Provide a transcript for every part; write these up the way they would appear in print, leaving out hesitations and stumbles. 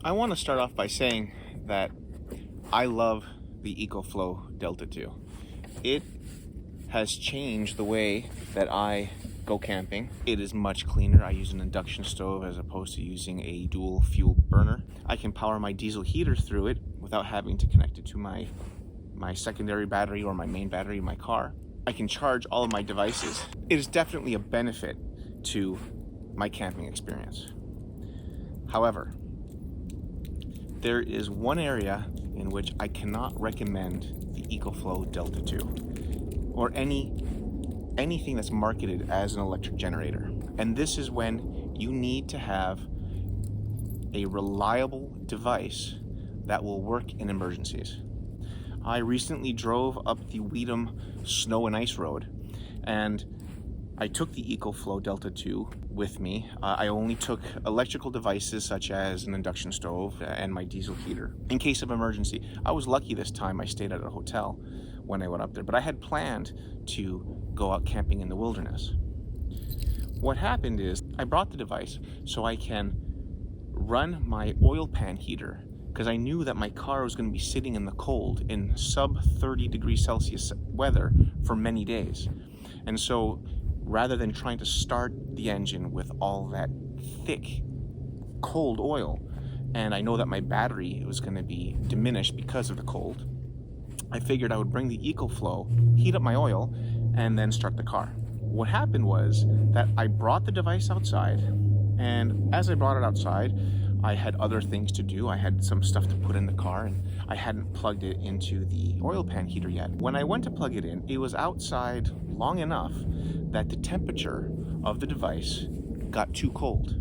I want to start off by saying that I love the EcoFlow Delta 2. It has changed the way that I go camping. It is much cleaner. I use an induction stove as opposed to using a dual fuel burner. I can power my diesel heater through it without having to connect it to my secondary battery or my main battery in my car. I can charge all of my devices. It is definitely a benefit to my camping experience. However, there is one area in which I cannot recommend the EcoFlow Delta 2 or anything that's marketed as an electric generator. And this is when you need to have a reliable device that will work in emergencies. I recently drove up the Weedham snow and ice road, and I took the EcoFlow Delta 2 with me. I only took electrical devices such as an induction stove and my diesel heater in case of emergency. I was lucky this time. I stayed at a hotel when I went up there, but I had planned to go out camping in the wilderness. What happened is I brought the device so I can run my oil pan heater, because I knew that my car was going to be sitting in the cold in sub 30 degrees Celsius weather for many days. And so rather than trying to start the engine with all that thick, cold oil, and I know that my battery was going to be diminished because of the cold, I figured I would bring the EcoFlow, heat up my oil, and then start the car. What happened was that I brought the device outside, and as I brought it outside, I had other things to do. I had some stuff to put in the car, and I hadn't plugged it into the oil pan heater yet. When I went to plug it in, it was outside long enough that the temperature of the device got too cold.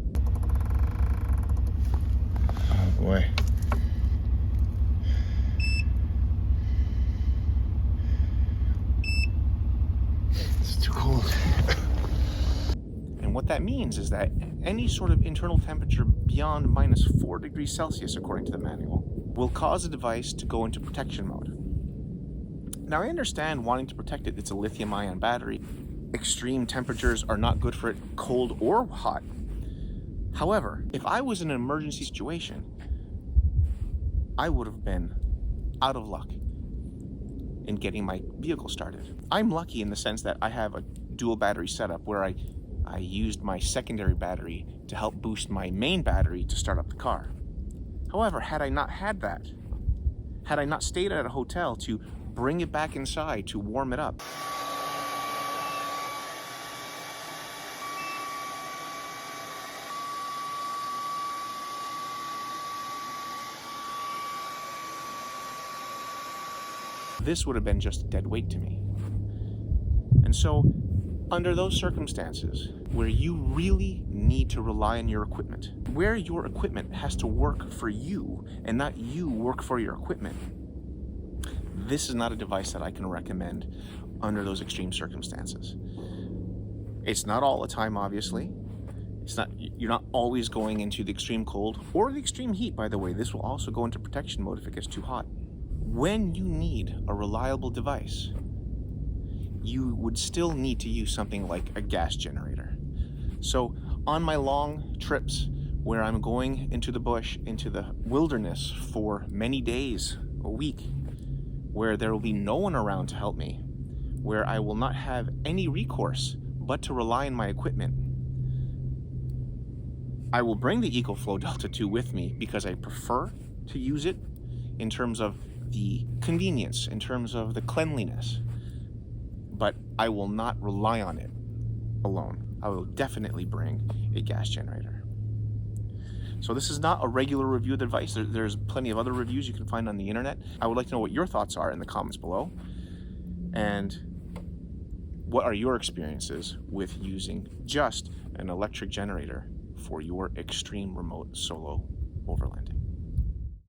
Oh boy. It's too cold. And what that means is that any sort of internal temperature beyond minus 4 degrees Celsius, according to the manual, will cause the device to go into protection mode. Now, I understand wanting to protect it. It's a lithium-ion battery. Extreme temperatures are not good for it, cold or hot. However, if I was in an emergency situation, I would have been out of luck in getting my vehicle started. I'm lucky in the sense that I have a dual battery setup where I used my secondary battery to help boost my main battery to start up the car. However, had I not had that, had I not stayed at a hotel to bring it back inside to warm it up, this would have been just a dead weight to me. And so, under those circumstances, where you really need to rely on your equipment, where your equipment has to work for you and not you work for your equipment, this is not a device that I can recommend under those extreme circumstances. It's not all the time, obviously. You're not always going into the extreme cold or the extreme heat, by the way. This will also go into protection mode if it gets too hot. When you need a reliable device, you would still need to use something like a gas generator. So on my long trips where I'm going into the bush, into the wilderness for many days, a week, where there will be no one around to help me, where I will not have any recourse but to rely on my equipment, I will bring the EcoFlow Delta 2 with me because I prefer to use it in terms of the convenience, in terms of the cleanliness, but I will not rely on it alone. I will definitely bring a gas generator. So this is not a regular review of the device. There's plenty of other reviews you can find on the internet. I would like to know what your thoughts are in the comments below. And what are your experiences with using just an electric generator for your extreme remote solo overlanding?